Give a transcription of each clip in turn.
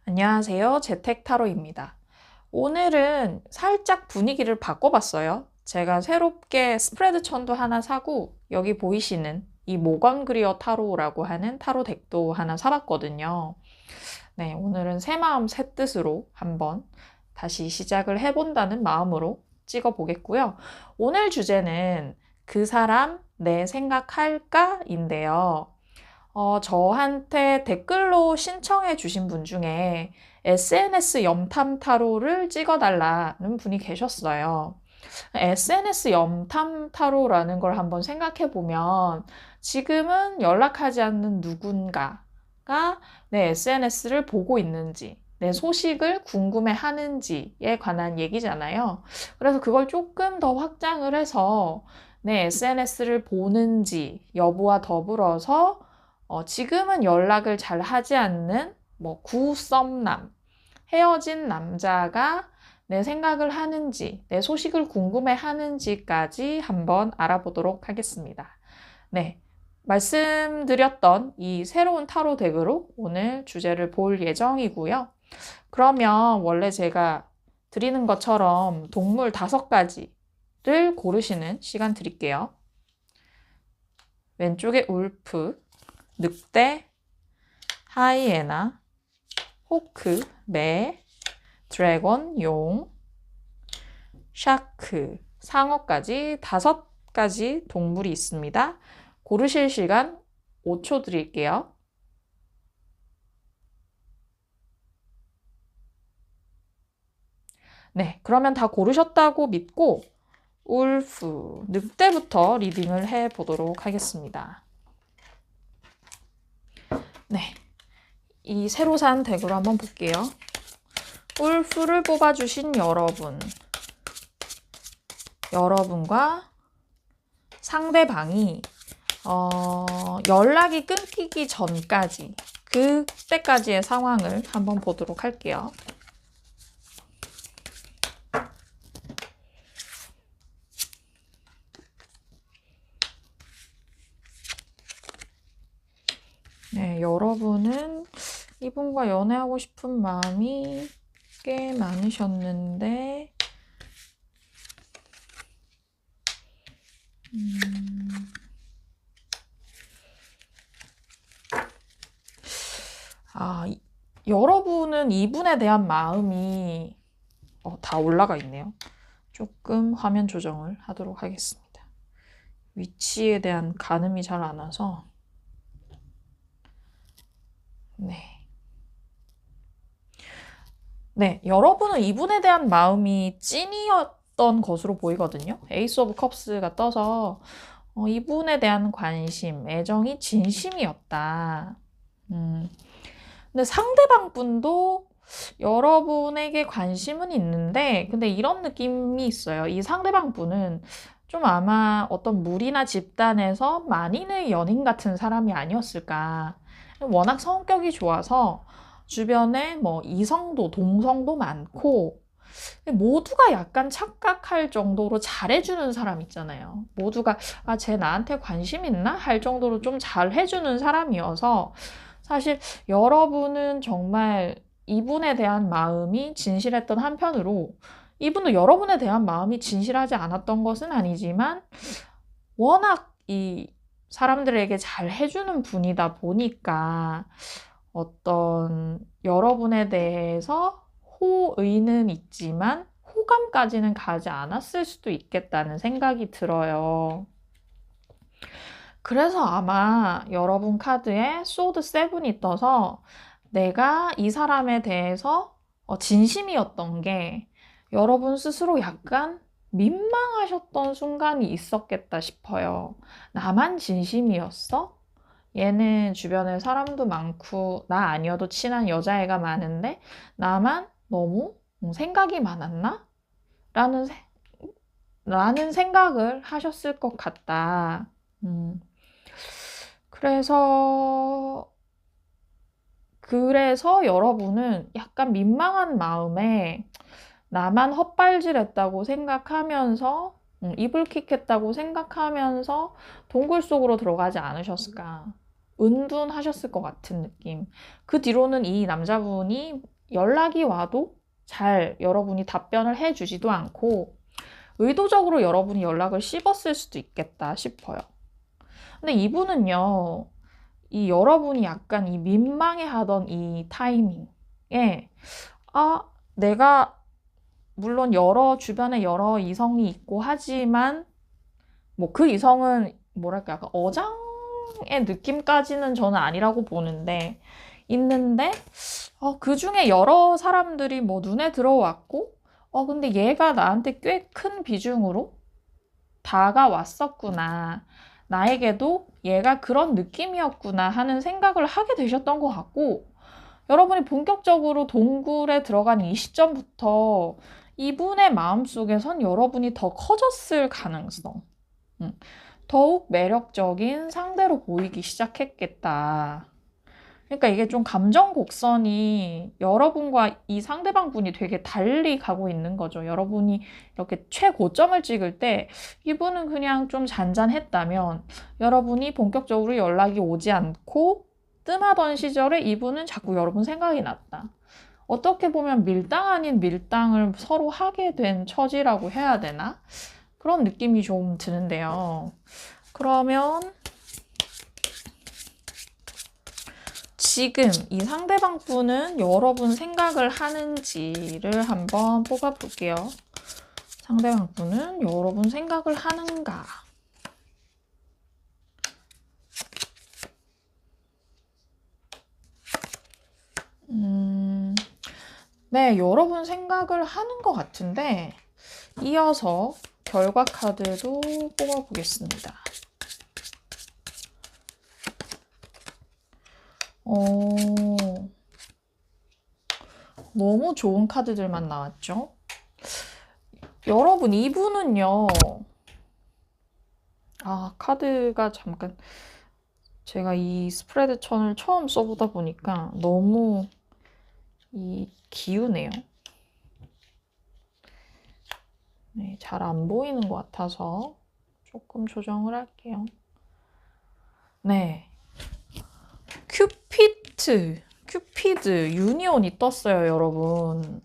안녕하세요. 재택타로입니다. 오늘은 살짝 분위기를 바꿔봤어요. 제가 새롭게 스프레드 천도 하나 사고 여기 보이시는 이 모건그리어 타로라고 하는 타로 덱도 하나 사봤거든요. 네, 오늘은 새 마음 새 뜻으로 한번 다시 시작을 해본다는 마음으로 찍어보겠고요. 오늘 주제는 그 사람 내 생각할까인데요. 저한테 댓글로 신청해 주신 분 중에 SNS 염탐 타로를 찍어달라는 분이 계셨어요. SNS 염탐 타로라는 걸 한번 생각해 보면 지금은 연락하지 않는 누군가가 내 SNS를 보고 있는지, 내 소식을 궁금해 하는지에 관한 얘기잖아요. 그래서 그걸 조금 더 확장을 해서 내 SNS를 보는지 여부와 더불어서 지금은 연락을 잘 하지 않는 구썸남, 헤어진 남자가 내 생각을 하는지, 내 소식을 궁금해 하는지까지 한번 알아보도록 하겠습니다. 네, 말씀드렸던 이 새로운 타로 덱으로 오늘 주제를 볼 예정이고요. 그러면 원래 제가 드리는 것처럼 동물 5가지를 고르시는 시간 드릴게요. 왼쪽에 울프, 늑대, 하이에나, 호크, 매, 드래곤, 용, 샤크, 상어까지 5가지 동물이 있습니다. 고르실 시간 5초 드릴게요. 네, 그러면 다 고르셨다고 믿고 울프, 늑대부터 리딩을 해보도록 하겠습니다. 네, 이 새로 산 덱으로 한번 볼게요. 울프를 뽑아주신 여러분과 상대방이 연락이 끊기기 전까지 그때까지의 상황을 한번 보도록 할게요. 네, 여러분은 이분과 연애하고 싶은 마음이 꽤 많으셨는데 여러분은 이분에 대한 마음이 다 올라가 있네요. 조금 화면 조정을 하도록 하겠습니다. 위치에 대한 가늠이 잘 안 와서 네, 여러분은 이분에 대한 마음이 찐이었던 것으로 보이거든요. 에이스 오브 컵스가 떠서 이분에 대한 관심, 애정이 진심이었다. 근데 상대방 분도 여러분에게 관심은 있는데, 근데 이런 느낌이 있어요. 이 상대방 분은 좀 아마 어떤 무리나 집단에서 만인의 연인 같은 사람이 아니었을까. 워낙 성격이 좋아서 주변에 이성도, 동성도 많고, 모두가 약간 착각할 정도로 잘해주는 사람 있잖아요. 모두가, 쟤 나한테 관심 있나? 할 정도로 좀 잘해주는 사람이어서, 사실 여러분은 정말 이분에 대한 마음이 진실했던 한편으로, 이분도 여러분에 대한 마음이 진실하지 않았던 것은 아니지만, 워낙 이 사람들에게 잘 해주는 분이다 보니까, 어떤 여러분에 대해서 호의는 있지만 호감까지는 가지 않았을 수도 있겠다는 생각이 들어요. 그래서 아마 여러분 카드에 소드 7이 떠서 내가 이 사람에 대해서 진심이었던 게 여러분 스스로 약간 민망하셨던 순간이 있었겠다 싶어요. 나만 진심이었어? 얘는 주변에 사람도 많고 나 아니어도 친한 여자애가 많은데 나만 너무 생각이 많았나? 라는 생각을 하셨을 것 같다. 그래서 여러분은 약간 민망한 마음에 나만 헛발질했다고 생각하면서 이불킥했다고 생각하면서 동굴 속으로 들어가지 않으셨을까. 은둔하셨을 것 같은 느낌. 그 뒤로는 이 남자분이 연락이 와도 잘 여러분이 답변을 해주지도 않고 의도적으로 여러분이 연락을 씹었을 수도 있겠다 싶어요. 근데 이분은요, 이 여러분이 약간 이 민망해하던 이 타이밍에 내가 물론 주변에 여러 이성이 있고 하지만 뭐 그 이성은 뭐랄까 약간 어장의 느낌까지는 저는 아니라고 보는데 있는데 그 중에 여러 사람들이 뭐 눈에 들어왔고 근데 얘가 나한테 꽤 큰 비중으로 다가왔었구나. 나에게도 얘가 그런 느낌이었구나 하는 생각을 하게 되셨던 것 같고 여러분이 본격적으로 동굴에 들어간 이 시점부터 이분의 마음속에선 여러분이 더 커졌을 가능성. 더욱 매력적인 상대로 보이기 시작했겠다. 그러니까 이게 좀 감정 곡선이 여러분과 이 상대방 분이 되게 달리 가고 있는 거죠. 여러분이 이렇게 최고점을 찍을 때 이분은 그냥 좀 잔잔했다면 여러분이 본격적으로 연락이 오지 않고 뜸하던 시절에 이분은 자꾸 여러분 생각이 났다. 어떻게 보면 밀당 아닌 밀당을 서로 하게 된 처지라고 해야 되나? 그런 느낌이 좀 드는데요. 그러면 지금 이 상대방 분은 여러분 생각을 하는지를 한번 뽑아볼게요. 상대방 분은 여러분 생각을 하는가? 네, 여러분 생각을 하는 것 같은데 이어서 결과 카드도 뽑아보겠습니다. 너무 좋은 카드들만 나왔죠? 여러분, 이분은요. 카드가 잠깐 제가 이 스프레드 천을 처음 써보다 보니까 너무 기우네요. 네, 잘 안 보이는 것 같아서 조금 조정을 할게요. 네. 큐피드, 유니온이 떴어요, 여러분.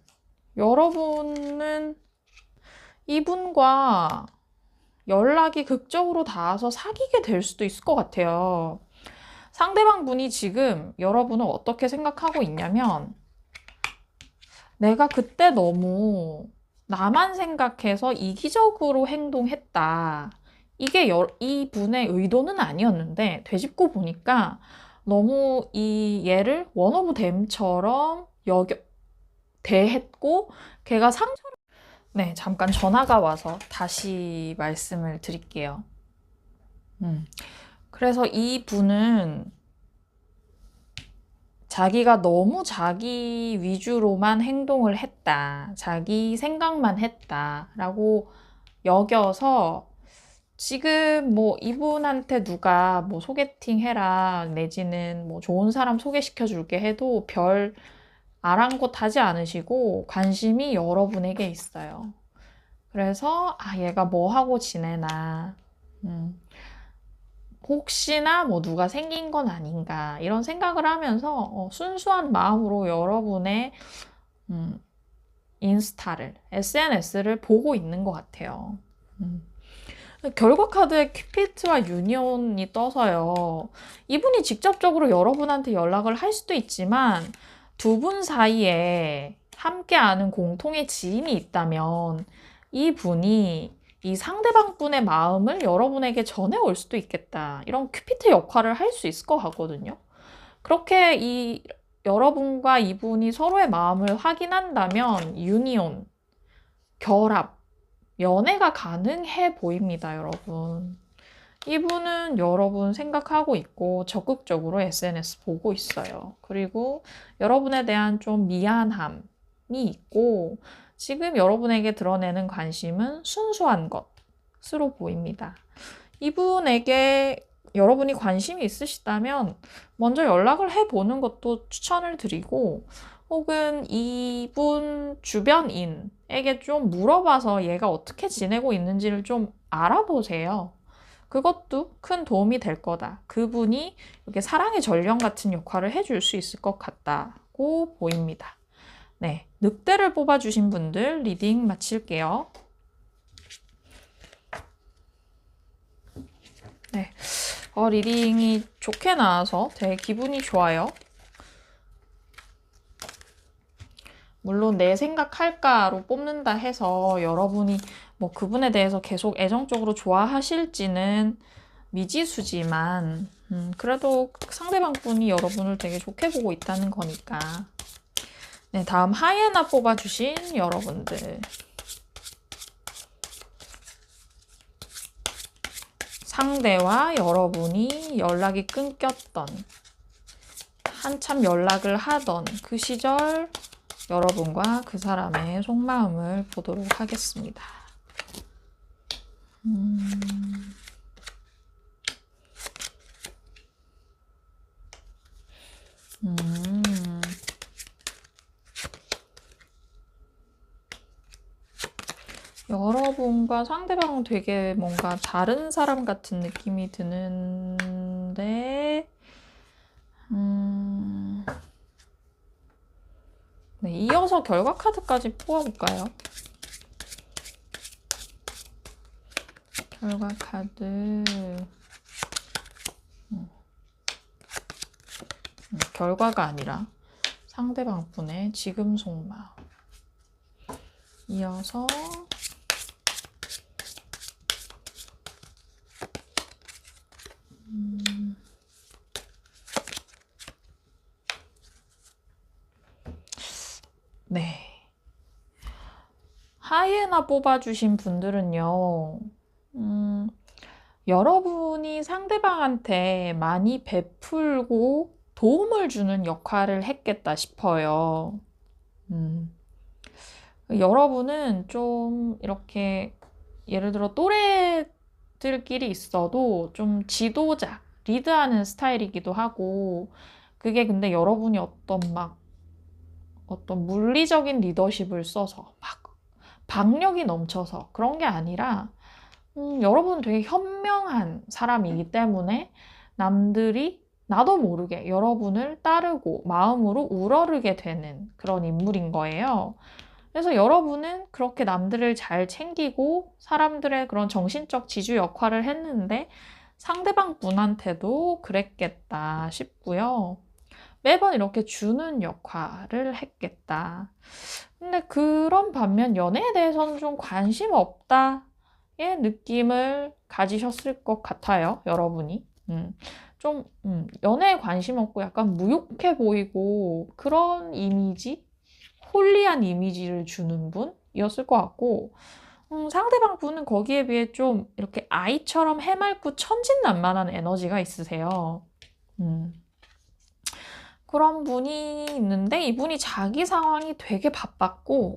여러분은 이분과 연락이 극적으로 닿아서 사귀게 될 수도 있을 것 같아요. 상대방 분이 지금 여러분을 어떻게 생각하고 있냐면 내가 그때 너무 나만 생각해서 이기적으로 행동했다. 이게 이 분의 의도는 아니었는데 되짚고 보니까 너무 이 얘를 원 오브 댐처럼 대했고 걔가 상처를 네, 잠깐 전화가 와서 다시 말씀을 드릴게요. 그래서 이 분은 자기가 너무 자기 위주로만 행동을 했다. 자기 생각만 했다라고 여겨서 지금 뭐 이분한테 누가 뭐 소개팅 해라 내지는 뭐 좋은 사람 소개시켜 줄게 해도 별 아랑곳하지 않으시고 관심이 여러분에게 있어요. 그래서 얘가 뭐 하고 지내나 혹시나 뭐 누가 생긴 건 아닌가 이런 생각을 하면서 순수한 마음으로 여러분의 인스타를 SNS를 보고 있는 것 같아요. 결과 카드에 큐피드와 유니온이 떠서요. 이분이 직접적으로 여러분한테 연락을 할 수도 있지만 두 분 사이에 함께 아는 공통의 지인이 있다면 이분이 이 상대방 분의 마음을 여러분에게 전해올 수도 있겠다. 이런 큐피드 역할을 할 수 있을 것 같거든요. 그렇게 여러분과 이분이 서로의 마음을 확인한다면 유니온, 결합, 연애가 가능해 보입니다, 여러분. 이분은 여러분 생각하고 있고 적극적으로 SNS 보고 있어요. 그리고 여러분에 대한 좀 미안함이 있고 지금 여러분에게 드러내는 관심은 순수한 것으로 보입니다. 이분에게 여러분이 관심이 있으시다면 먼저 연락을 해보는 것도 추천을 드리고 혹은 이분 주변인에게 좀 물어봐서 얘가 어떻게 지내고 있는지를 좀 알아보세요. 그것도 큰 도움이 될 거다. 그분이 이렇게 사랑의 전령 같은 역할을 해줄 수 있을 것 같다고 보입니다. 네, 늑대를 뽑아주신 분들 리딩 마칠게요. 네, 리딩이 좋게 나와서 되게 기분이 좋아요. 물론 내 생각할까로 뽑는다 해서 여러분이 뭐 그분에 대해서 계속 애정적으로 좋아하실지는 미지수지만 그래도 상대방 분이 여러분을 되게 좋게 보고 있다는 거니까. 네, 다음 하이에나 뽑아주신 여러분들. 상대와 여러분이 연락이 끊겼던, 한참 연락을 하던 그 시절 여러분과 그 사람의 속마음을 보도록 하겠습니다. 여러분과 상대방은 되게 뭔가 다른 사람 같은 느낌이 드는데, 네, 이어서 결과 카드까지 뽑아볼까요? 결과 카드. 결과가 아니라 상대방 분의 지금 속마음. 이어서 네. 하이에나 뽑아주신 분들은요, 여러분이 상대방한테 많이 베풀고 도움을 주는 역할을 했겠다 싶어요. 여러분은 좀 이렇게 예를 들어 또래들끼리 있어도 좀 지도자, 리드하는 스타일이기도 하고, 그게 근데 여러분이 어떤 물리적인 리더십을 써서 막 박력이 넘쳐서 그런 게 아니라 여러분은 되게 현명한 사람이기 때문에 남들이 나도 모르게 여러분을 따르고 마음으로 우러르게 되는 그런 인물인 거예요. 그래서 여러분은 그렇게 남들을 잘 챙기고 사람들의 그런 정신적 지주 역할을 했는데 상대방 분한테도 그랬겠다 싶고요. 매번 이렇게 주는 역할을 했겠다. 근데 그런 반면 연애에 대해서는 좀 관심 없다의 느낌을 가지셨을 것 같아요, 여러분이. 좀 연애에 관심 없고 약간 무욕해 보이고 그런 이미지, 홀리한 이미지를 주는 분이었을 것 같고, 상대방 분은 거기에 비해 좀 이렇게 아이처럼 해맑고 천진난만한 에너지가 있으세요. 그런 분이 있는데 이분이 자기 상황이 되게 바빴고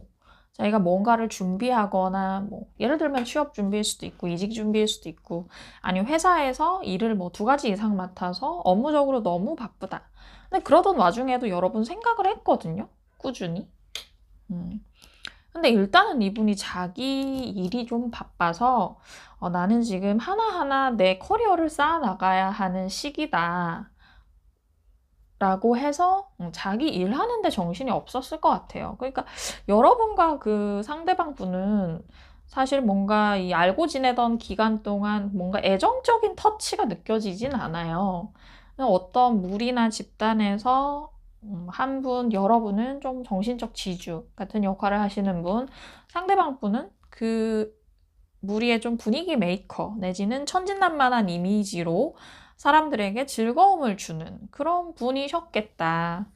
자기가 뭔가를 준비하거나 뭐 예를 들면 취업 준비일 수도 있고 이직 준비일 수도 있고 아니면 회사에서 일을 뭐 2가지 이상 맡아서 업무적으로 너무 바쁘다. 근데 그러던 와중에도 여러분 생각을 했거든요. 꾸준히. 근데 일단은 이분이 자기 일이 좀 바빠서 나는 지금 하나하나 내 커리어를 쌓아나가야 하는 시기다. 라고 해서 자기 일하는데 정신이 없었을 것 같아요. 그러니까 여러분과 그 상대방 분은 사실 뭔가 이 알고 지내던 기간 동안 뭔가 애정적인 터치가 느껴지진 않아요. 어떤 무리나 집단에서 한 분, 여러분은 좀 정신적 지주 같은 역할을 하시는 분, 상대방 분은 그 무리의 좀 분위기 메이커 내지는 천진난만한 이미지로 사람들에게 즐거움을 주는 그런 분이셨겠다.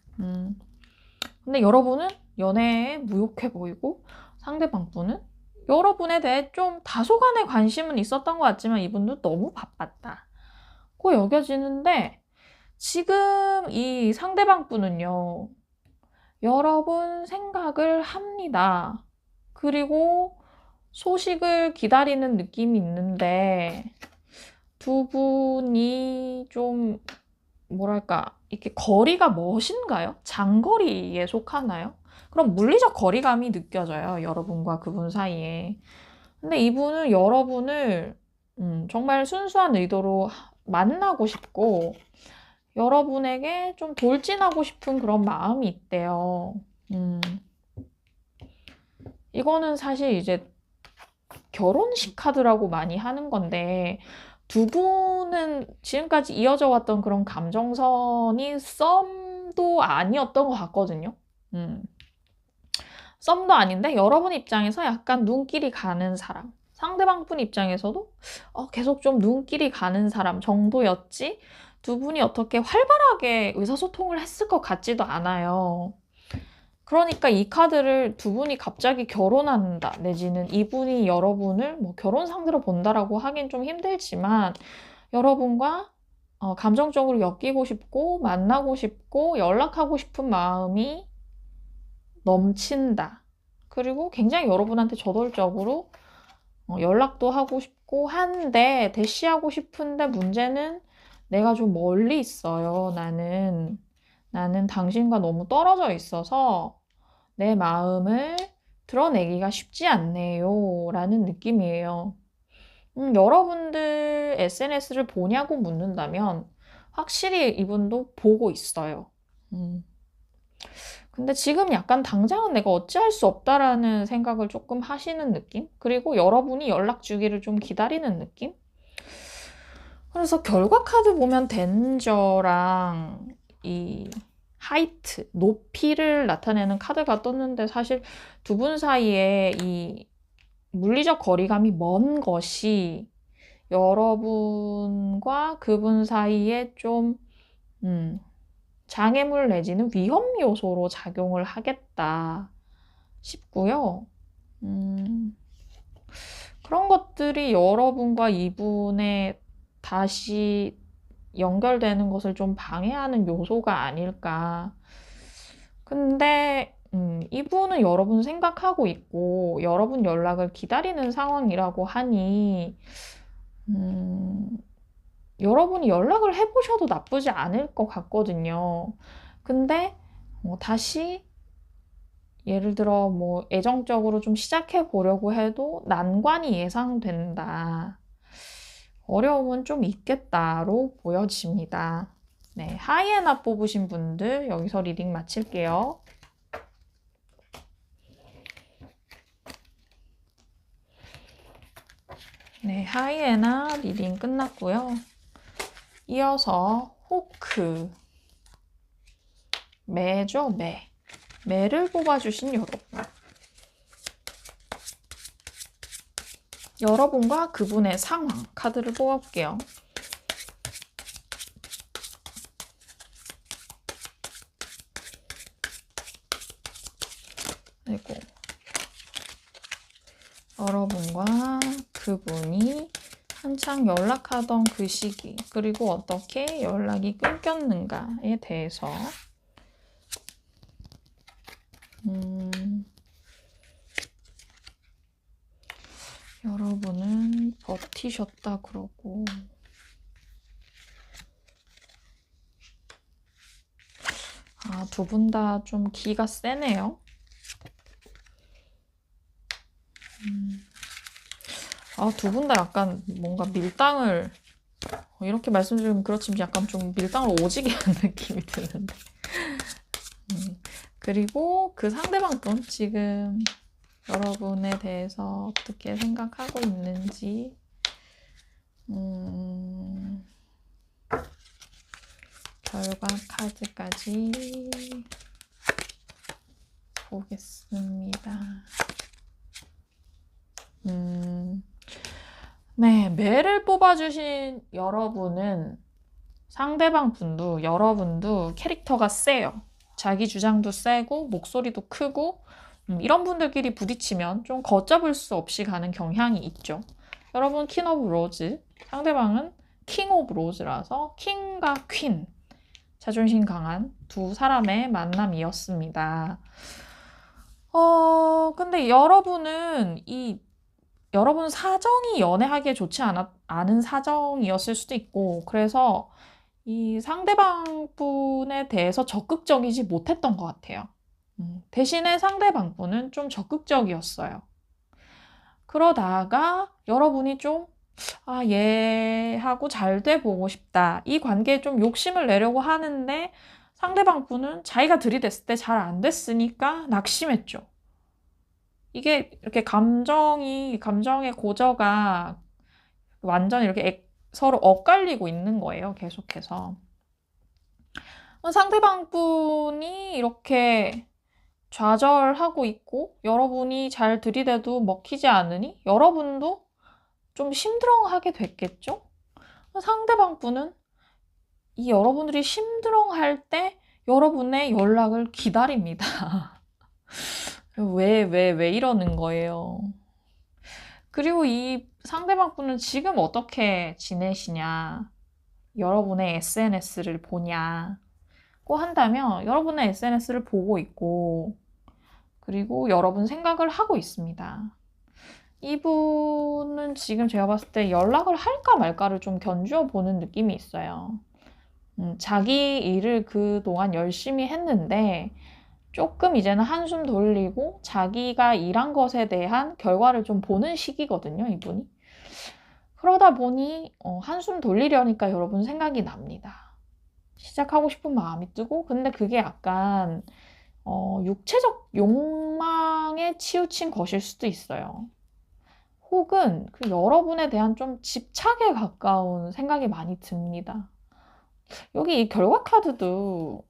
근데 여러분은 연애에 무욕해 보이고 상대방 분은 여러분에 대해 좀 다소간의 관심은 있었던 것 같지만 이분도 너무 바빴다고 여겨지는데 지금 이 상대방 분은요. 여러분 생각을 합니다. 그리고 소식을 기다리는 느낌이 있는데 두 분이 좀 뭐랄까 이렇게 거리가 멋인가요? 장거리에 속하나요? 그럼 물리적 거리감이 느껴져요. 여러분과 그분 사이에. 근데 이분은 여러분을 정말 순수한 의도로 만나고 싶고 여러분에게 좀 돌진하고 싶은 그런 마음이 있대요. 이거는 사실 이제 결혼식 카드라고 많이 하는 건데, 두 분은 지금까지 이어져 왔던 그런 감정선이 썸도 아니었던 것 같거든요. 썸도 아닌데 여러분 입장에서 약간 눈길이 가는 사람, 상대방 분 입장에서도 계속 좀 눈길이 가는 사람 정도였지, 두 분이 어떻게 활발하게 의사소통을 했을 것 같지도 않아요. 그러니까 이 카드를 두 분이 갑자기 결혼한다, 내지는 이분이 여러분을 뭐 결혼 상대로 본다라고 하긴 좀 힘들지만, 여러분과 감정적으로 엮이고 싶고 만나고 싶고 연락하고 싶은 마음이 넘친다. 그리고 굉장히 여러분한테 저돌적으로 연락도 하고 싶고 한데, 대시하고 싶은데 문제는 내가 좀 멀리 있어요. 나는 당신과 너무 떨어져 있어서 내 마음을 드러내기가 쉽지 않네요. 라는 느낌이에요. 여러분들 SNS를 보냐고 묻는다면 확실히 이분도 보고 있어요. 근데 지금 약간 당장은 내가 어찌할 수 없다라는 생각을 조금 하시는 느낌? 그리고 여러분이 연락 주기를 좀 기다리는 느낌? 그래서 결과 카드 보면 덴저랑 이 하이트, 높이를 나타내는 카드가 떴는데, 사실 두 분 사이에 이 물리적 거리감이 먼 것이 여러분과 그분 사이에 좀 장애물 내지는 위험 요소로 작용을 하겠다 싶고요. 그런 것들이 여러분과 이분의 다시 연결되는 것을 좀 방해하는 요소가 아닐까. 근데 이분은 여러분 생각하고 있고 여러분 연락을 기다리는 상황이라고 하니, 여러분이 연락을 해보셔도 나쁘지 않을 것 같거든요. 근데 다시 예를 들어 뭐 애정적으로 좀 시작해 보려고 해도 난관이 예상된다. 어려움은 좀 있겠다로 보여집니다. 네, 하이에나 뽑으신 분들 여기서 리딩 마칠게요. 네, 하이에나 리딩 끝났고요. 이어서 호크, 매죠, 매. 매를 뽑아주신 여러분. 여러분과 그분의 상황 카드를 뽑아볼게요. 그리고 여러분과 그분이 한창 연락하던 그 시기, 그리고 어떻게 연락이 끊겼는가에 대해서 여러분은 버티셨다 그러고, 두 분 다 좀 기가 세네요. 두 분 다 약간 뭔가 밀당을, 이렇게 말씀드리면 그렇지만 약간 좀 밀당을 오지게 하는 느낌이 드는데. 그리고 그 상대방 분 지금 여러분에 대해서 어떻게 생각하고 있는지, 결과 카드까지 보겠습니다. 네, 매를 뽑아주신 여러분은 상대방 분도 여러분도 캐릭터가 세요. 자기 주장도 세고 목소리도 크고, 이런 분들끼리 부딪히면 좀 걷잡을 수 없이 가는 경향이 있죠. 여러분 퀸 오브 로즈, 상대방은 킹 오브 로즈라서 킹과 퀸, 자존심 강한 두 사람의 만남이었습니다. 근데 여러분은 여러분 사정이 연애하기에 좋지 않은 사정이었을 수도 있고, 그래서 이 상대방 분에 대해서 적극적이지 못했던 것 같아요. 대신에 상대방 분은 좀 적극적이었어요. 그러다가 여러분이 좀 얘하고 잘 돼 보고 싶다, 이 관계에 좀 욕심을 내려고 하는데 상대방 분은 자기가 들이댔을 때 잘 안 됐으니까 낙심했죠. 이게 이렇게 감정의 고저가 완전 이렇게 서로 엇갈리고 있는 거예요, 계속해서. 상대방 분이 이렇게 좌절하고 있고 여러분이 잘 들이대도 먹히지 않으니 여러분도 좀 심드렁하게 됐겠죠? 상대방 분은 이 여러분들이 심드렁할 때 여러분의 연락을 기다립니다. 왜 이러는 거예요? 그리고 이 상대방 분은 지금 어떻게 지내시냐? 여러분의 SNS를 보냐고 한다면 여러분의 SNS를 보고 있고 그리고 여러분 생각을 하고 있습니다. 이분은 지금 제가 봤을 때 연락을 할까 말까를 좀 견주어 보는 느낌이 있어요. 자기 일을 그동안 열심히 했는데 조금 이제는 한숨 돌리고 자기가 일한 것에 대한 결과를 좀 보는 시기거든요, 이분이. 그러다 보니 한숨 돌리려니까 여러분 생각이 납니다. 시작하고 싶은 마음이 뜨고 근데 그게 약간 육체적 욕망에 치우친 것일 수도 있어요. 혹은 그 여러분에 대한 좀 집착에 가까운 생각이 많이 듭니다. 여기 이 결과 카드도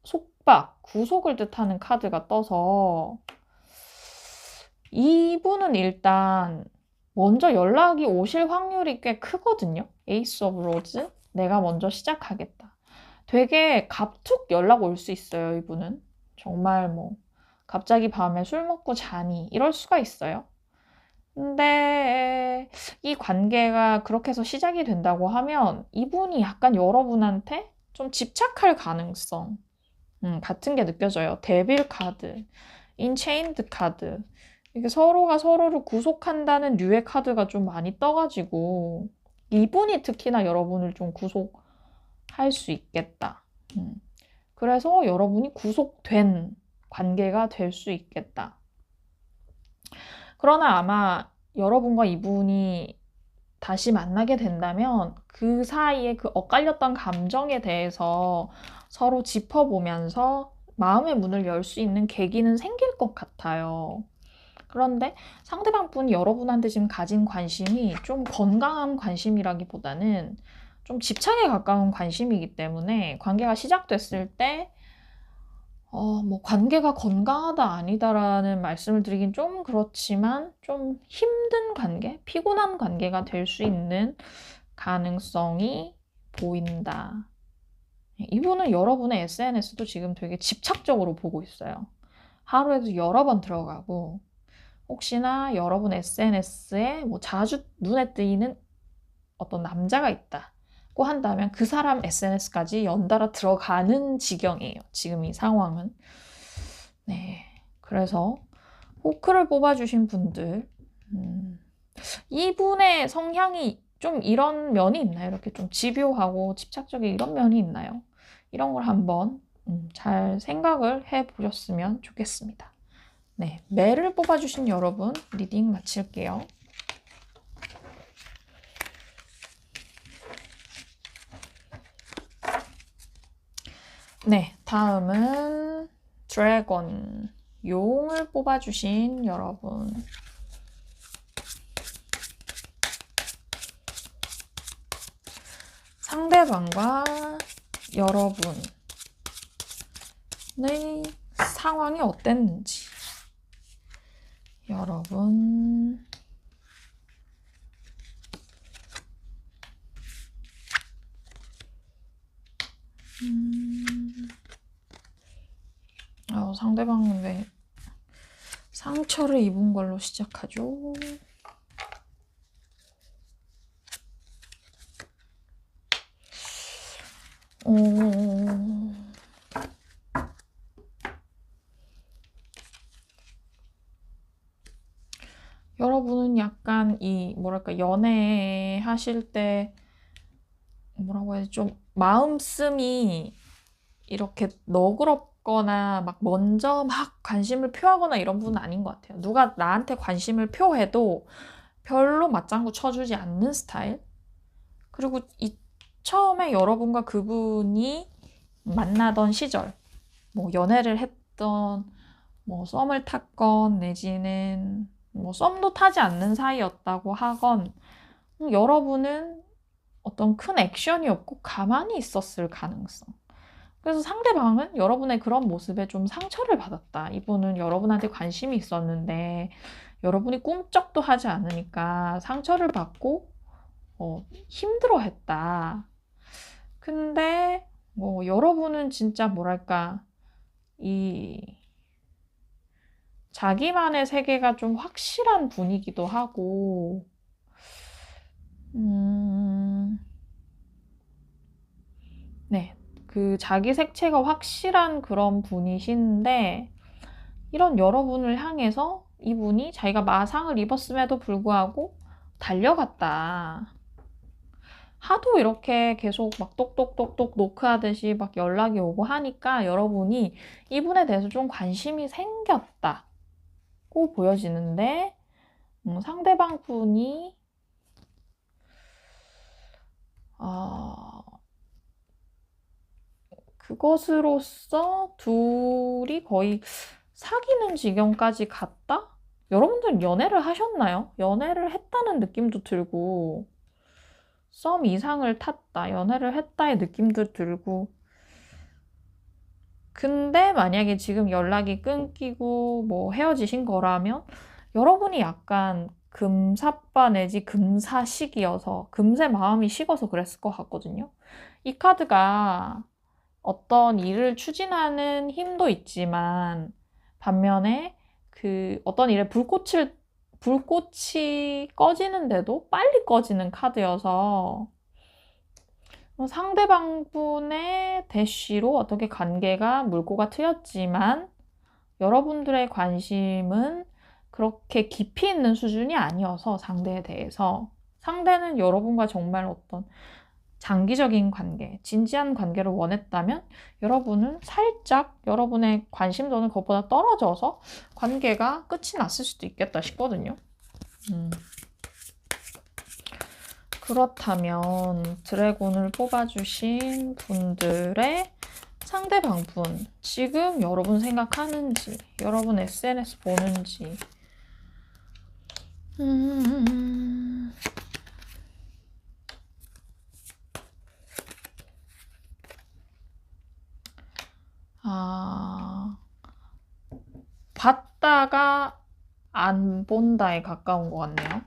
속박, 구속을 뜻하는 카드가 떠서 이분은 일단 먼저 연락이 오실 확률이 꽤 크거든요. 에이스 오브 로즈. 내가 먼저 시작하겠다. 되게 갑툭 연락 올 수 있어요, 이분은. 정말 뭐 갑자기 밤에 술 먹고 자니 이럴 수가 있어요. 근데 이 관계가 그렇게 해서 시작이 된다고 하면 이분이 약간 여러분한테 좀 집착할 가능성 같은 게 느껴져요. 데빌 카드, 인체인드 카드. 이게 서로가 서로를 구속한다는 류의 카드가 좀 많이 떠가지고 이분이 특히나 여러분을 좀 구속할 수 있겠다. 그래서 여러분이 구속된 관계가 될 수 있겠다. 그러나 아마 여러분과 이분이 다시 만나게 된다면 그 사이에 그 엇갈렸던 감정에 대해서 서로 짚어보면서 마음의 문을 열 수 있는 계기는 생길 것 같아요. 그런데 상대방 분이 여러분한테 지금 가진 관심이 좀 건강한 관심이라기보다는 좀 집착에 가까운 관심이기 때문에 관계가 시작됐을 때 뭐 관계가 건강하다 아니다라는 말씀을 드리긴 좀 그렇지만 좀 힘든 관계, 피곤한 관계가 될 수 있는 가능성이 보인다. 이분은 여러분의 SNS도 지금 되게 집착적으로 보고 있어요. 하루에도 여러 번 들어가고 혹시나 여러분 SNS에 뭐 자주 눈에 띄는 어떤 남자가 있다고 한다면 그 사람 SNS까지 연달아 들어가는 지경이에요. 지금 이 상황은. 네. 그래서 호크를 뽑아주신 분들, 이분의 성향이 좀 이런 면이 있나요? 이렇게 좀 집요하고 집착적인 이런 면이 있나요? 이런 걸 한번 잘 생각을 해 보셨으면 좋겠습니다. 네, 매를 뽑아주신 여러분 리딩 마칠게요. 네, 다음은 드래곤, 용을 뽑아주신 여러분. 상대방과 여러분의 상황이 어땠는지. 여러분. 상대방은 왜 상처를 입은 걸로 시작하죠? 여러분은 약간 뭐랄까, 연애하실 때, 뭐라고 해야 되지? 좀 마음씀이 이렇게 너그럽거나 막 먼저 막 관심을 표하거나 이런 분은 아닌 것 같아요. 누가 나한테 관심을 표해도 별로 맞장구 쳐주지 않는 스타일. 그리고 처음에 여러분과 그분이 만나던 시절, 뭐 연애를 했던 뭐 썸을 탔건 내지는 뭐 썸도 타지 않는 사이였다고 하건 여러분은 어떤 큰 액션이 없고 가만히 있었을 가능성. 그래서 상대방은 여러분의 그런 모습에 좀 상처를 받았다. 이분은 여러분한테 관심이 있었는데 여러분이 꿈쩍도 하지 않으니까 상처를 받고 힘들어했다. 근데 뭐 여러분은 진짜 뭐랄까 이 자기만의 세계가 좀 확실한 분이기도 하고 네, 그 자기 색채가 확실한 그런 분이신데 이런 여러분을 향해서 이분이 자기가 마상을 입었음에도 불구하고 달려갔다. 하도 이렇게 계속 막 똑똑똑똑 노크하듯이 막 연락이 오고 하니까 여러분이 이분에 대해서 좀 관심이 생겼다고 보여지는데 상대방 분이 그것으로써 둘이 거의 사귀는 지경까지 갔다? 여러분들은 연애를 하셨나요? 연애를 했다는 느낌도 들고 썸 이상을 탔다, 연애를 했다의 느낌도 들고 근데 만약에 지금 연락이 끊기고 뭐 헤어지신 거라면 여러분이 약간 금사빠 내지 금사식이어서 금세 마음이 식어서 그랬을 것 같거든요. 이 카드가 어떤 일을 추진하는 힘도 있지만 반면에 그 어떤 일에 불꽃이 꺼지는데도 빨리 꺼지는 카드여서 상대방 분의 대쉬로 어떻게 관계가 물꼬가 트였지만 여러분들의 관심은 그렇게 깊이 있는 수준이 아니어서 상대에 대해서 상대는 여러분과 정말 어떤 장기적인 관계, 진지한 관계를 원했다면 여러분은 살짝 여러분의 관심도는 그것보다 떨어져서 관계가 끝이 났을 수도 있겠다 싶거든요. 그렇다면 드래곤을 뽑아주신 분들의 상대방 분, 지금 여러분 생각하는지, 여러분 SNS 보는지 봤다가 안 본다에 가까운 것 같네요.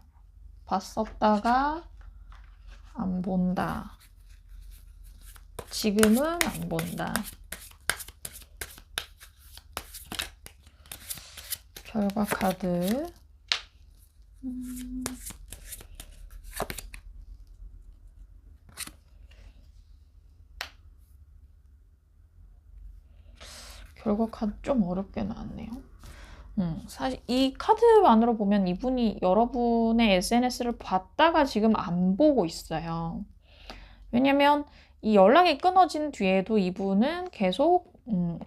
봤었다가 안 본다. 지금은 안 본다. 결과 카드. 결과 카드 좀 어렵게 나왔네요. 사실 이 카드만으로 보면 이분이 여러분의 SNS를 봤다가 지금 안 보고 있어요. 왜냐면 이 연락이 끊어진 뒤에도 이분은 계속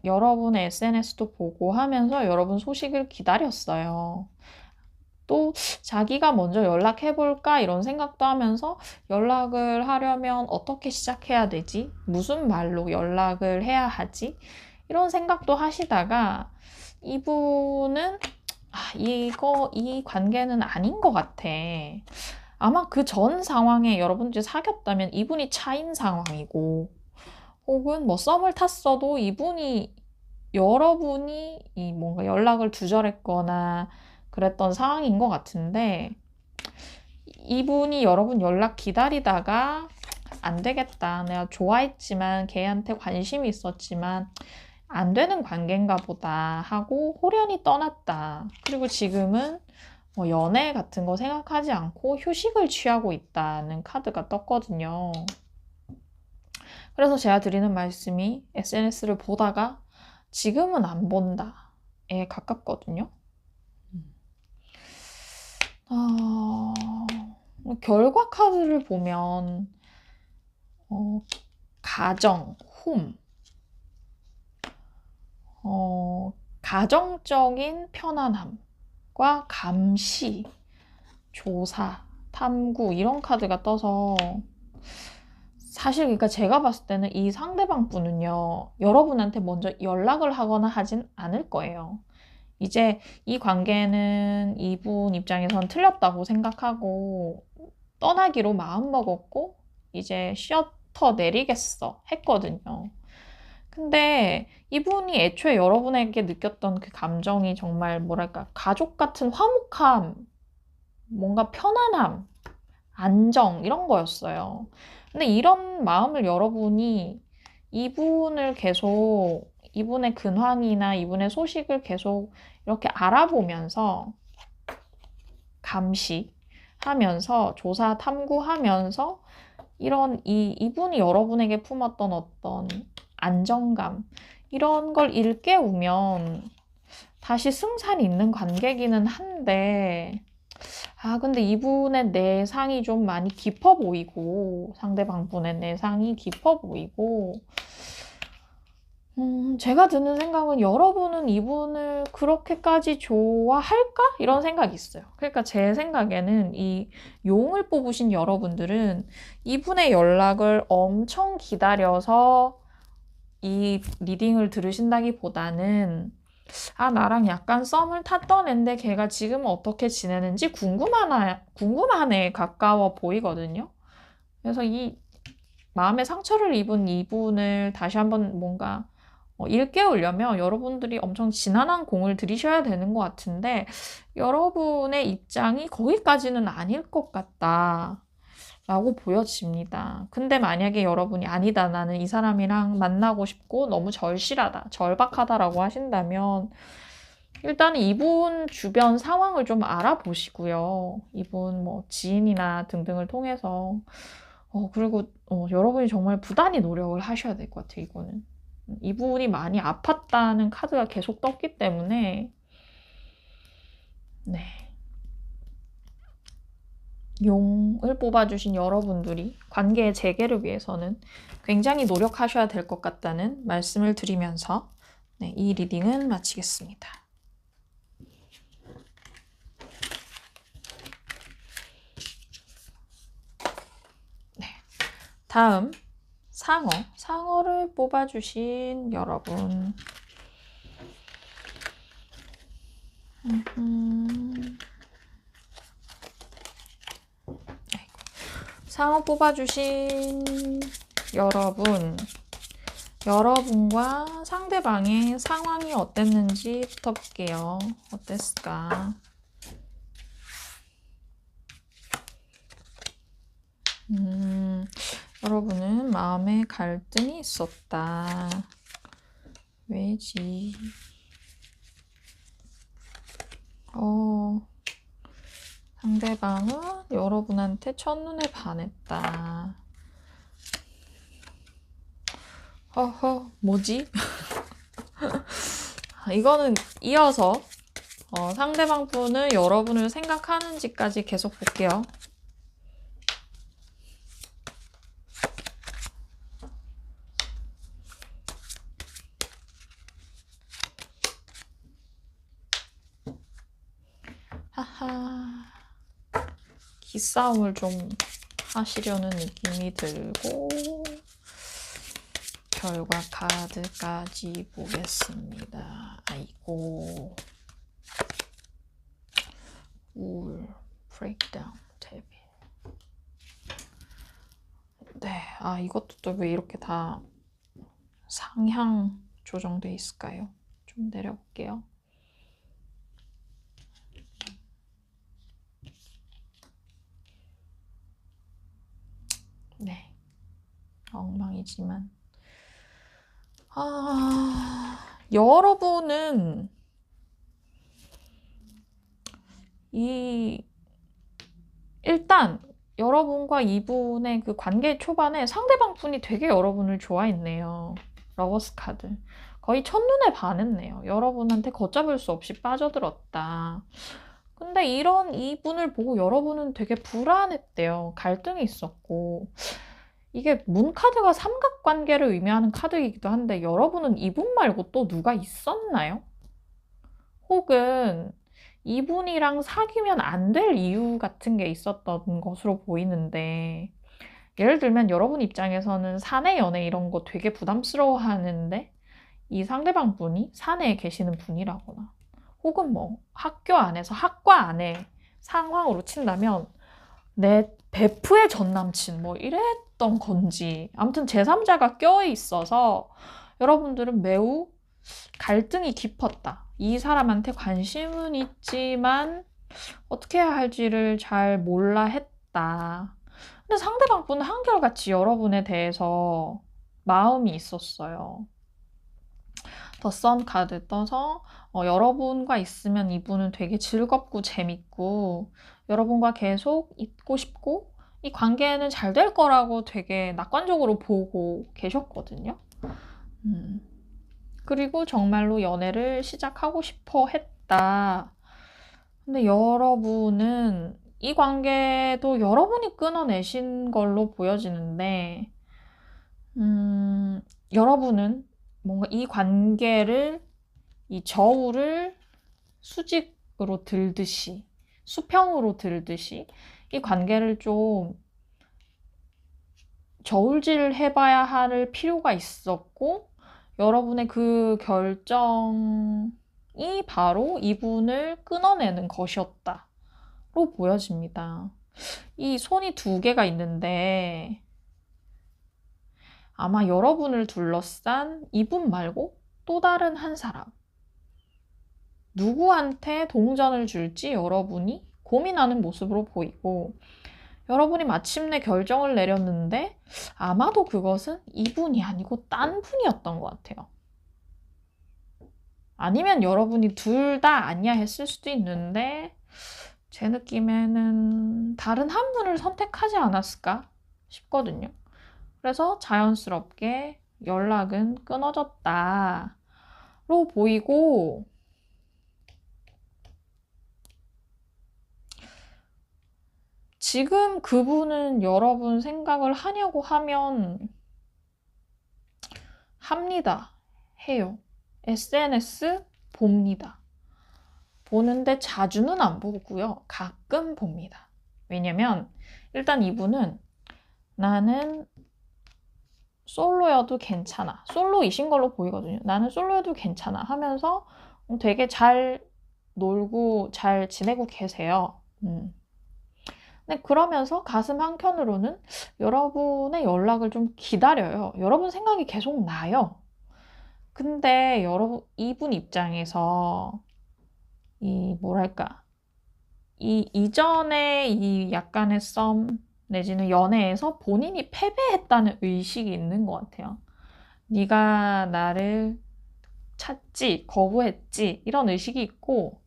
여러분의 SNS도 보고 하면서 여러분 소식을 기다렸어요. 또 자기가 먼저 연락해볼까 이런 생각도 하면서 연락을 하려면 어떻게 시작해야 되지? 무슨 말로 연락을 해야 하지? 이런 생각도 하시다가 이분은 이 관계는 아닌 것 같아. 아마 그 전 상황에 여러분들이 사귀었다면 이분이 차인 상황이고 혹은 뭐 썸을 탔어도 여러분이 이 뭔가 연락을 두절했거나 그랬던 상황인 것 같은데 이분이 여러분 연락 기다리다가 안 되겠다. 내가 좋아했지만 걔한테 관심이 있었지만 안 되는 관계인가 보다 하고 홀연히 떠났다. 그리고 지금은 뭐 연애 같은 거 생각하지 않고 휴식을 취하고 있다는 카드가 떴거든요. 그래서 제가 드리는 말씀이 SNS를 보다가 지금은 안 본다에 가깝거든요. 결과 카드를 보면 가정, 홈, 가정적인 편안함과 감시, 조사, 탐구 이런 카드가 떠서 사실 그러니까 제가 봤을 때는 이 상대방 분은요 여러분한테 먼저 연락을 하거나 하진 않을 거예요. 이제 이 관계는 이분 입장에선 틀렸다고 생각하고 떠나기로 마음먹었고 이제 셔터 내리겠어 했거든요. 근데 이분이 애초에 여러분에게 느꼈던 그 감정이 정말 뭐랄까 가족 같은 화목함, 뭔가 편안함, 안정 이런 거였어요. 근데 이런 마음을 여러분이 이분을 계속 이분의 근황이나 이분의 소식을 계속 이렇게 알아보면서 감시하면서 조사 탐구하면서 이런 이분이 여러분에게 품었던 어떤 안정감 이런 걸 일깨우면 다시 승산이 있는 관계기는 한데 근데 이분의 내상이 좀 많이 깊어 보이고 상대방 분의 내상이 깊어 보이고 제가 드는 생각은 여러분은 이분을 그렇게까지 좋아할까? 이런 생각이 있어요. 그러니까 제 생각에는 이 용을 뽑으신 여러분들은 이분의 연락을 엄청 기다려서 이 리딩을 들으신다기보다는 나랑 약간 썸을 탔던 앤데 걔가 지금 어떻게 지내는지 궁금하네 가까워 보이거든요. 그래서 이 마음의 상처를 입은 이분을 다시 한번 뭔가 일깨우려면 여러분들이 엄청 지난한 공을 들이셔야 되는 것 같은데 여러분의 입장이 거기까지는 아닐 것 같다 라고 보여집니다. 근데 만약에 여러분이 아니다 나는 이 사람이랑 만나고 싶고 너무 절실하다 절박하다라고 하신다면 일단 이분 주변 상황을 좀 알아보시고요. 이분 뭐 지인이나 등등을 통해서 그리고 여러분이 정말 부단히 노력을 하셔야 될 것 같아요. 이거는 이분이 많이 아팠다는 카드가 계속 떴기 때문에 네. 용을 뽑아주신 여러분들이 관계의 재개를 위해서는 굉장히 노력하셔야 될 것 같다는 말씀을 드리면서 네, 이 리딩은 마치겠습니다. 네, 다음 상어를 뽑아주신 여러분 상어 뽑아주신 여러분과 상대방의 상황이 어땠는지부터 볼게요. 어땠을까? 여러분은 마음에 갈등이 있었다. 왜지? 상대방은 여러분한테 첫눈에 반했다. 뭐지? 이거는 이어서 상대방 분은 여러분을 생각하는지까지 계속 볼게요. 기싸움을 좀 하시려는 느낌이 들고 결과 카드까지 보겠습니다. 아이고 울 브레이크다운 데빌 네, 이것도 또 왜 이렇게 다 상향 조정돼 있을까요? 좀 내려볼게요. 네, 엉망이지만 여러분은 일단 여러분과 이분의 그 관계 초반에 상대방 분이 되게 여러분을 좋아했네요. 러버스 카드. 거의 첫눈에 반했네요. 여러분한테 걷잡을 수 없이 빠져들었다. 근데 이런 이분을 보고 여러분은 되게 불안했대요. 갈등이 있었고. 이게 문 카드가 삼각관계를 의미하는 카드이기도 한데 여러분은 이분 말고 또 누가 있었나요? 혹은 이분이랑 사귀면 안 될 이유 같은 게 있었던 것으로 보이는데 예를 들면 여러분 입장에서는 사내 연애 이런 거 되게 부담스러워 하는데 이 상대방 분이 사내에 계시는 분이라거나 혹은 뭐 학교 안에서 학과 안에 상황으로 친다면 내 베프의 전 남친 뭐 이랬던 건지 아무튼 제3자가 껴있어서 여러분들은 매우 갈등이 깊었다. 이 사람한테 관심은 있지만 어떻게 해야 할지를 잘 몰라 했다. 근데 상대방 분은 한결같이 여러분에 대해서 마음이 있었어요. 더 선 카드 떠서 여러분과 있으면 이분은 되게 즐겁고 재밌고 여러분과 계속 있고 싶고 이 관계는 잘 될 거라고 되게 낙관적으로 보고 계셨거든요. 그리고 정말로 연애를 시작하고 싶어 했다. 근데 여러분은 이 관계도 여러분이 끊어내신 걸로 보여지는데 여러분은 뭔가 이 관계를 이 저울을 수직으로 들듯이 수평으로 들듯이 이 관계를 좀 저울질 해봐야 할 필요가 있었고 여러분의 그 결정이 바로 이분을 끊어내는 것이었다로 보여집니다. 이 손이 두 개가 있는데 아마 여러분을 둘러싼 이분 말고 또 다른 한 사람 누구한테 동전을 줄지 여러분이 고민하는 모습으로 보이고 여러분이 마침내 결정을 내렸는데 아마도 그것은 이분이 아니고 딴 분이었던 것 같아요. 아니면 여러분이 둘 다 아니야 했을 수도 있는데 제 느낌에는 다른 한 분을 선택하지 않았을까 싶거든요. 그래서 자연스럽게 연락은 끊어졌다로 보이고 지금 그분은 여러분 생각을 하냐고 하면 합니다. 해요. SNS 봅니다. 보는데 자주는 안 보고요. 가끔 봅니다. 왜냐면 일단 이분은 나는 솔로여도 괜찮아. 솔로이신 걸로 보이거든요. 나는 솔로여도 괜찮아 하면서 되게 잘 놀고 잘 지내고 계세요. 근데 그러면서 가슴 한켠으로는 여러분의 연락을 좀 기다려요. 여러분 생각이 계속 나요. 근데 여러분, 이분 입장에서 뭐랄까, 이전에 이 약간의 썸 내지는 연애에서 본인이 패배했다는 의식이 있는 것 같아요. 네가 나를 찾지, 거부했지, 이런 의식이 있고,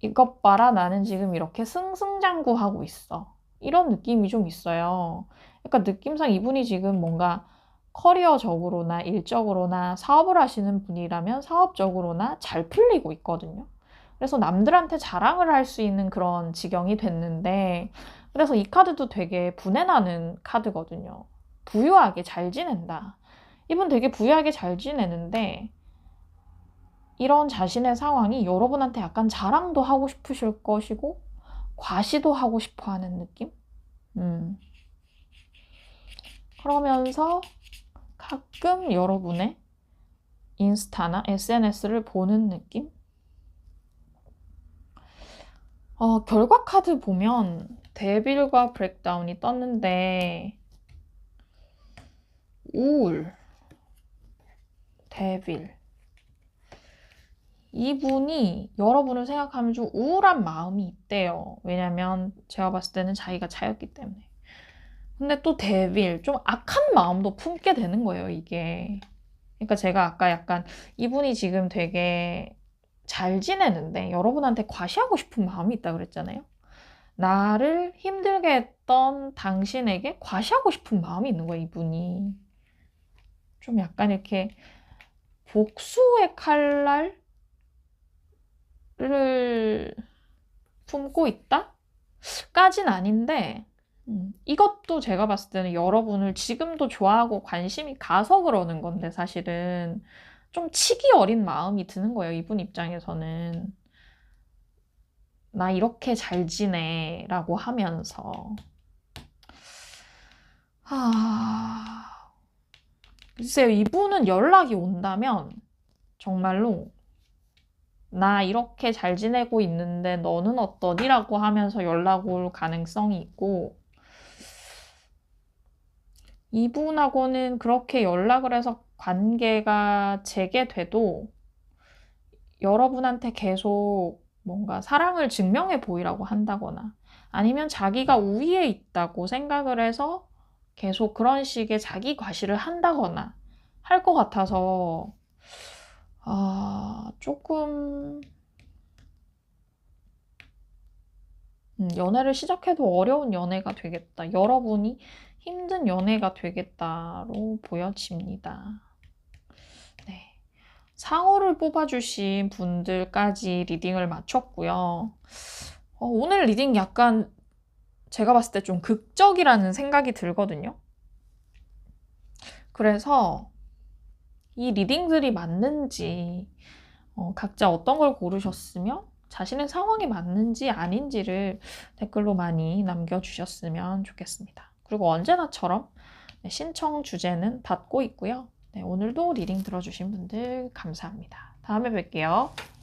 이것 봐라, 나는 지금 이렇게 승승장구하고 있어. 이런 느낌이 좀 있어요. 그러니까 느낌상 이분이 지금 뭔가 커리어적으로나 일적으로나 사업을 하시는 분이라면 사업적으로나 잘 풀리고 있거든요. 그래서 남들한테 자랑을 할 수 있는 그런 지경이 됐는데, 그래서 이 카드도 되게 분해나는 카드거든요. 부유하게 잘 지낸다. 이분 되게 부유하게 잘 지내는데, 이런 자신의 상황이 여러분한테 약간 자랑도 하고 싶으실 것이고 과시도 하고 싶어 하는 느낌? 그러면서 가끔 여러분의 인스타나 SNS를 보는 느낌? 결과 카드 보면 데빌과 브렉다운이 떴는데 우울, 데빌 이분이 여러분을 생각하면 좀 우울한 마음이 있대요. 왜냐면 제가 봤을 때는 자기가 차였기 때문에. 근데 또 데빌, 좀 악한 마음도 품게 되는 거예요, 이게. 그러니까 제가 아까 약간 이분이 지금 되게 잘 지내는데 여러분한테 과시하고 싶은 마음이 있다 그랬잖아요. 나를 힘들게 했던 당신에게 과시하고 싶은 마음이 있는 거예요, 이분이. 좀 약간 이렇게 복수의 칼날을 품고 있다? 까진 아닌데, 이것도 제가 봤을 때는 여러분을 지금도 좋아하고 관심이 가서 그러는 건데, 사실은 좀 치기 어린 마음이 드는 거예요, 이분 입장에서는. 나 이렇게 잘 지내 라고 하면서. 글쎄요, 이분은 연락이 온다면 정말로 나 이렇게 잘 지내고 있는데 너는 어떠니?라고 하면서 연락 올 가능성이 있고, 이분하고는 그렇게 연락을 해서 관계가 재개돼도 여러분한테 계속 뭔가 사랑을 증명해 보이라고 한다거나 아니면 자기가 우위에 있다고 생각을 해서 계속 그런 식의 자기 과시를 한다거나 할 것 같아서 조금 연애를 시작해도 어려운 연애가 되겠다. 여러분이 힘든 연애가 되겠다로 보여집니다. 네. 상어를 뽑아주신 분들까지 리딩을 마쳤고요. 오늘 리딩 약간 제가 봤을 때 좀 극적이라는 생각이 들거든요. 그래서 이 리딩들이 맞는지, 각자 어떤 걸 고르셨으며 자신의 상황이 맞는지 아닌지를 댓글로 많이 남겨주셨으면 좋겠습니다. 그리고 언제나처럼 신청 주제는 받고 있고요. 네, 오늘도 리딩 들어주신 분들 감사합니다. 다음에 뵐게요.